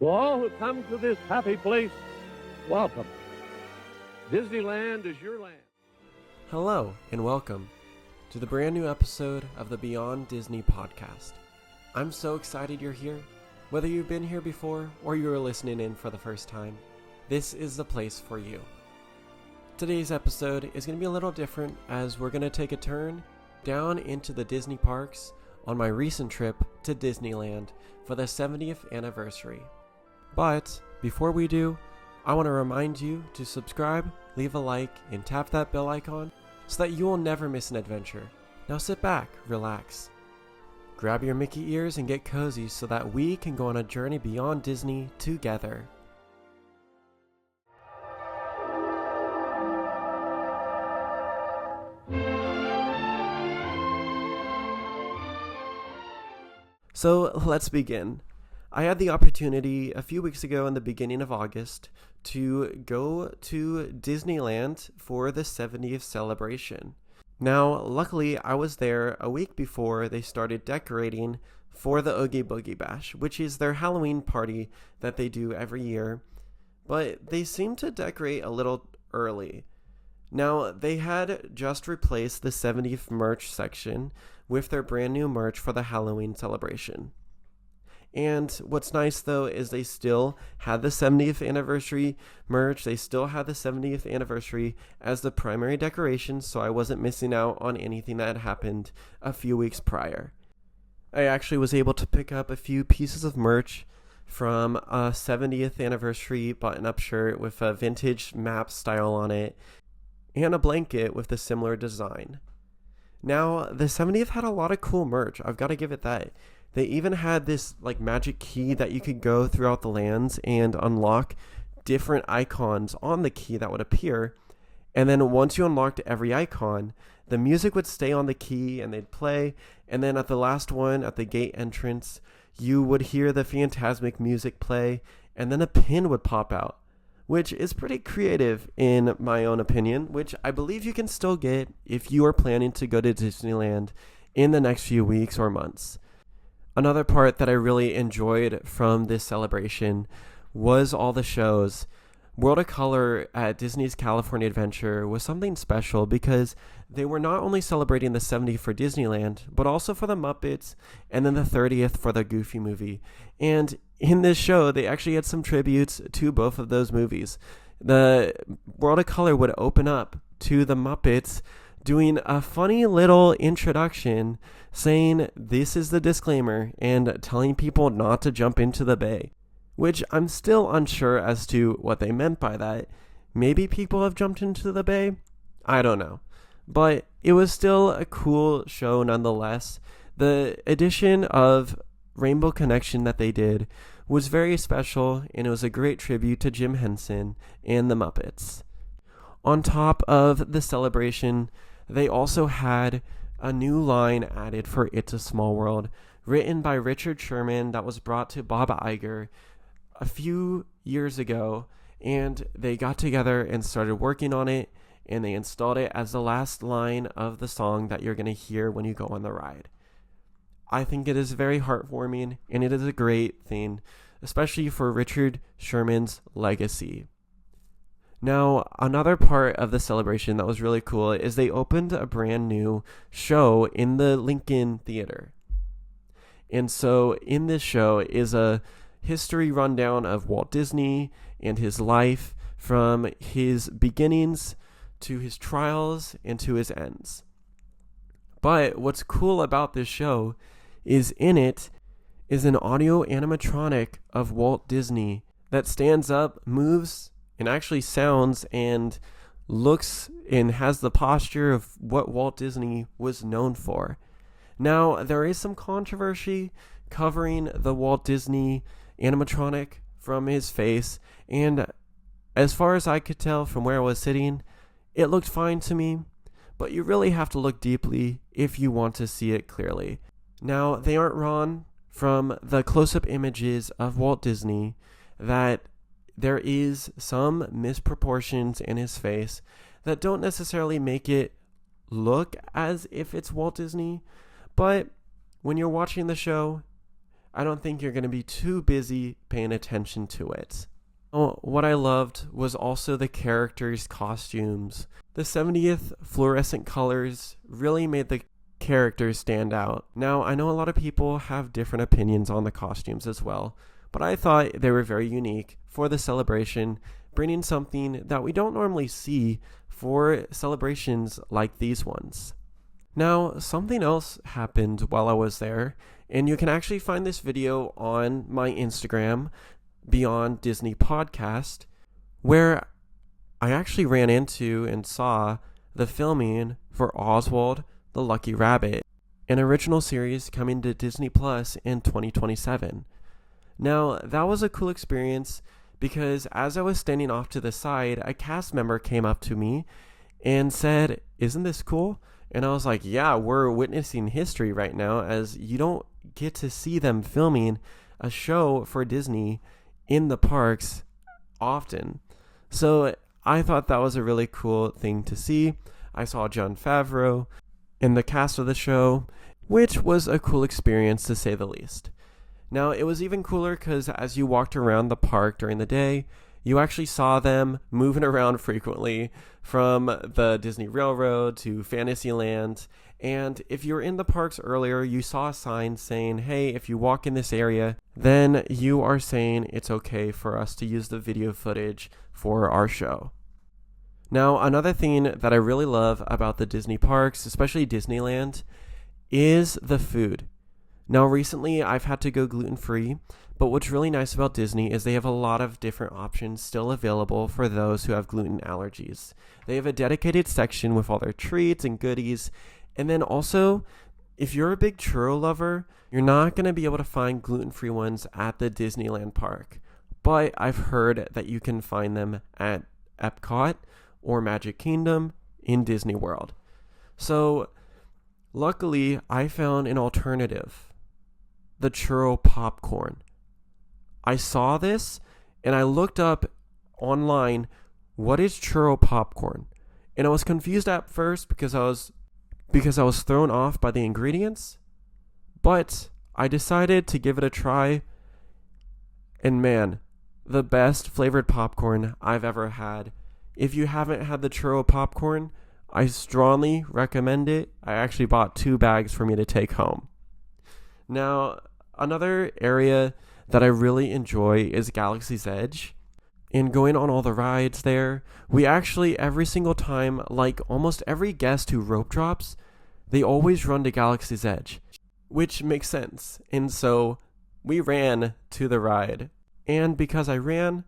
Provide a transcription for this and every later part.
To all who come to this happy place, welcome. Disneyland is your land. Hello and welcome to the brand new episode of the Beyond Disney podcast. I'm so excited you're here. Whether you've been here before or you're listening in for the first time, this is the place for you. Today's episode is going to be a little different as we're going to take a turn down into the Disney parks on my recent trip to Disneyland for the 70th anniversary. But before we do, I want to remind you to subscribe, leave a like, and tap that bell icon so that you will never miss an adventure. Now sit back, relax, grab your Mickey ears and get cozy so that we can go on a journey beyond Disney together. So let's begin. I had the opportunity a few weeks ago in the beginning of August to go to Disneyland for the 70th celebration. Now, luckily, I was there a week before they started decorating for the Oogie Boogie Bash, which is their Halloween party that they do every year, but they seem to decorate a little early. Now, they had just replaced the 70th merch section with their brand new merch for the Halloween celebration. And what's nice though is they still had the 70th anniversary merch. They still had the 70th anniversary as the primary decoration, so I wasn't missing out on anything that had happened a few weeks prior. I actually was able to pick up a few pieces of merch from a 70th anniversary button-up shirt with a vintage map style on it and a blanket with a similar design. Now, the 70th had a lot of cool merch. I've got to give it that. They even had this magic key that you could go throughout the lands and unlock different icons on the key that would appear. And then once you unlocked every icon, the music would stay on the key and they'd play. And then at the last one, at the gate entrance, you would hear the Phantasmic music play and then a pin would pop out, which is pretty creative in my own opinion, which I believe you can still get if you are planning to go to Disneyland in the next few weeks or months. Another part that I really enjoyed from this celebration was all the shows. World of Color at Disney's California Adventure was something special because they were not only celebrating the 70th for Disneyland, but also for the Muppets, and then the 30th for the Goofy movie. And in this show, they actually had some tributes to both of those movies. The World of Color would open up to the Muppets doing a funny little introduction saying this is the disclaimer and telling people not to jump into the bay, which I'm still unsure as to what they meant by that. Maybe people have jumped into the bay? I don't know. But it was still a cool show nonetheless. The addition of Rainbow Connection that they did was very special, and it was a great tribute to Jim Henson and the Muppets. On top of the celebration, they also had a new line added for It's a Small World, written by Richard Sherman, that was brought to Bob Iger a few years ago, and they got together and started working on it, and they installed it as the last line of the song that you're going to hear when you go on the ride. I think it is very heartwarming, and it is a great thing, especially for Richard Sherman's legacy. Now, another part of the celebration that was really cool is they opened a brand new show in the Lincoln Theater. And so in this show is a history rundown of Walt Disney and his life from his beginnings to his trials and to his ends. But what's cool about this show is in it is an audio animatronic of Walt Disney that stands up, moves, and actually sounds and looks and has the posture of what Walt Disney was known for. Now, there is some controversy covering the Walt Disney animatronic from his face, and as far as I could tell from where I was sitting, it looked fine to me, but you really have to look deeply if you want to see it clearly. Now, they aren't wrong from the close-up images of Walt Disney that there is some misproportions in his face that don't necessarily make it look as if it's Walt Disney, but when you're watching the show, I don't think you're going to be too busy paying attention to it. Oh, what I loved was also the characters' costumes. The 70th fluorescent colors really made the characters stand out. Now, I know a lot of people have different opinions on the costumes as well, but I thought they were very unique for the celebration, bringing something that we don't normally see for celebrations like these ones. Now, something else happened while I was there, and you can actually find this video on my Instagram, Beyond Disney Podcast, where I actually ran into and saw the filming for Oswald the Lucky Rabbit, an original series coming to Disney Plus in 2027. Now, that was a cool experience because as I was standing off to the side, a cast member came up to me and said, "Isn't this cool?" And I was like, yeah, we're witnessing history right now, as you don't get to see them filming a show for Disney in the parks often. So I thought that was a really cool thing to see. I saw Jon Favreau in the cast of the show, which was a cool experience to say the least. Now, it was even cooler because as you walked around the park during the day, you actually saw them moving around frequently from the Disney Railroad to Fantasyland. And if you were in the parks earlier, you saw a sign saying, hey, if you walk in this area, then you are saying it's okay for us to use the video footage for our show. Now, another thing that I really love about the Disney parks, especially Disneyland, is the food. Now, recently I've had to go gluten-free, but what's really nice about Disney is they have a lot of different options still available for those who have gluten allergies. They have a dedicated section with all their treats and goodies, and then also, if you're a big churro lover, you're not going to be able to find gluten-free ones at the Disneyland park, but I've heard that you can find them at Epcot or Magic Kingdom in Disney World. So, luckily, I found an alternative. The churro popcorn. I saw this and I looked up online, what is churro popcorn? And I was confused at first because I was thrown off by the ingredients, but I decided to give it a try. And man, the best flavored popcorn I've ever had. If you haven't had the churro popcorn, I strongly recommend it. I actually bought 2 bags for me to take home. Now, another area that I really enjoy is Galaxy's Edge. And going on all the rides there, we actually, every single time, like almost every guest who rope drops, they always run to Galaxy's Edge, which makes sense. And so we ran to the ride. And because I ran,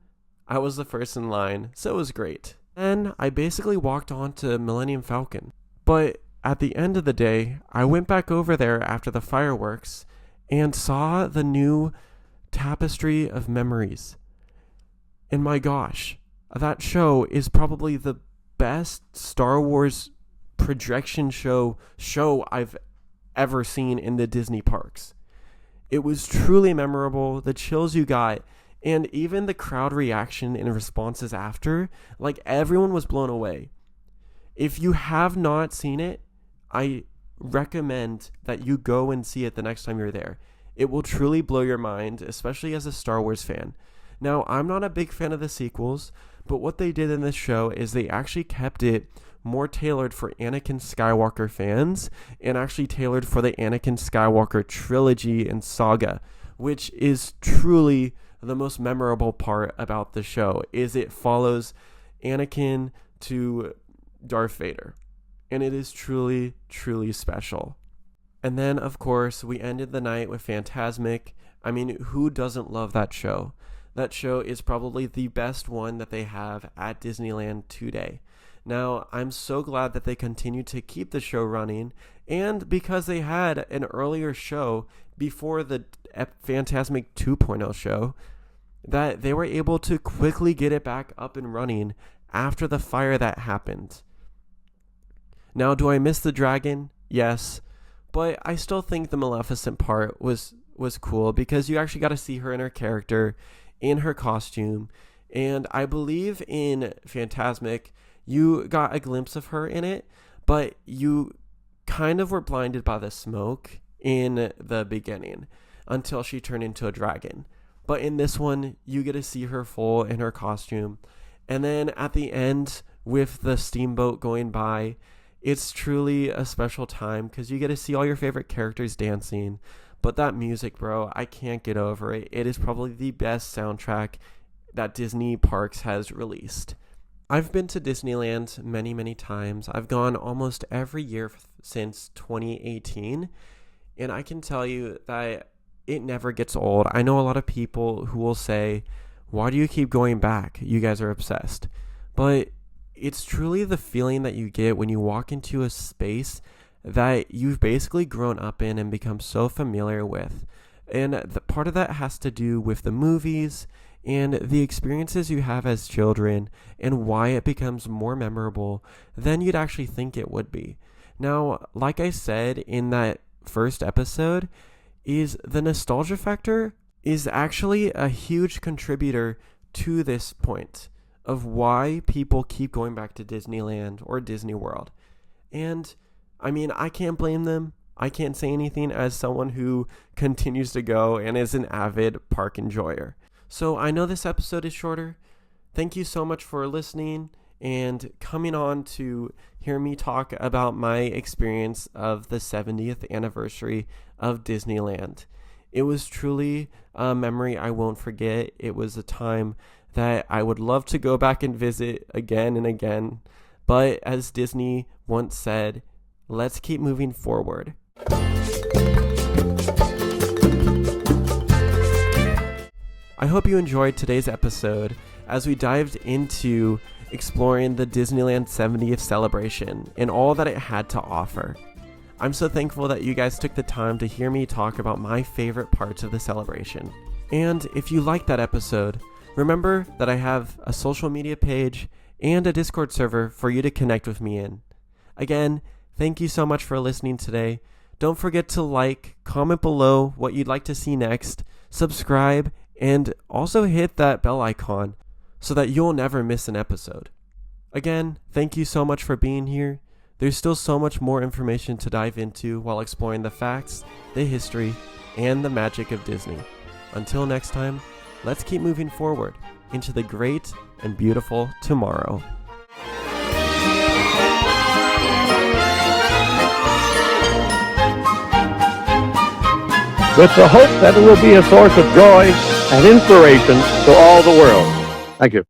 I was the first in line, so it was great. Then I basically walked on to Millennium Falcon. But at the end of the day, I went back over there after the fireworks and saw the new Tapestry of Memories. And my gosh, that show is probably the best Star Wars projection show I've ever seen in the Disney parks. It was truly memorable, the chills you got, and even the crowd reaction and responses after, like everyone was blown away. If you have not seen it, I recommend that you go and see it the next time you're there. It will truly blow your mind, especially as a Star Wars fan. Now, I'm not a big fan of the sequels, but what they did in this show is they actually kept it more tailored for Anakin Skywalker fans and actually tailored for the Anakin Skywalker trilogy and saga, which is truly the most memorable part about the show, is it follows Anakin to Darth Vader. And it is truly, truly special. And then, of course, we ended the night with Fantasmic. I mean, who doesn't love that show? That show is probably the best one that they have at Disneyland today. Now, I'm so glad that they continue to keep the show running, and because they had an earlier show before the Fantasmic 2.0 show, that they were able to quickly get it back up and running after the fire that happened. Now, do I miss the dragon? Yes, but I still think the Maleficent part was cool because you actually got to see her in her character, in her costume, and I believe in Fantasmic, you got a glimpse of her in it, but you kind of were blinded by the smoke in the beginning. until she turned into a dragon. But in this one, you get to see her full in her costume. And then at the end, with the steamboat going by, it's truly a special time because you get to see all your favorite characters dancing. But that music, bro, I can't get over it. It is probably the best soundtrack that Disney Parks has released. I've been to Disneyland many, many times. I've gone almost every year since 2018. And I can tell you that it never gets old. I know a lot of people who will say, why do you keep going back? You guys are obsessed. But it's truly the feeling that you get when you walk into a space that you've basically grown up in and become so familiar with. And the part of that has to do with the movies and the experiences you have as children and why it becomes more memorable than you'd actually think it would be. Now, like I said in that first episode, is the nostalgia factor is actually a huge contributor to this point of why people keep going back to Disneyland or Disney World. And I mean, I can't blame them. I can't say anything as someone who continues to go and is an avid park enjoyer. So I know this episode is shorter. Thank you so much for listening and coming on to hear me talk about my experience of the 70th anniversary of Disneyland. It was truly a memory I won't forget. It was a time that I would love to go back and visit again and again. But as Disney once said, let's keep moving forward. I hope you enjoyed today's episode as we dived into exploring the Disneyland 70th celebration and all that it had to offer. I'm so thankful that you guys took the time to hear me talk about my favorite parts of the celebration. And if you liked that episode, remember that I have a social media page and a Discord server for you to connect with me in. Again, thank you so much for listening today. Don't forget to like, comment below what you'd like to see next, subscribe, and also hit that bell icon so that you'll never miss an episode. Again, thank you so much for being here. There's still so much more information to dive into while exploring the facts, the history, and the magic of Disney. Until next time, let's keep moving forward into the great and beautiful tomorrow. With the hope that it will be a source of joy and inspiration to all the world. Thank you.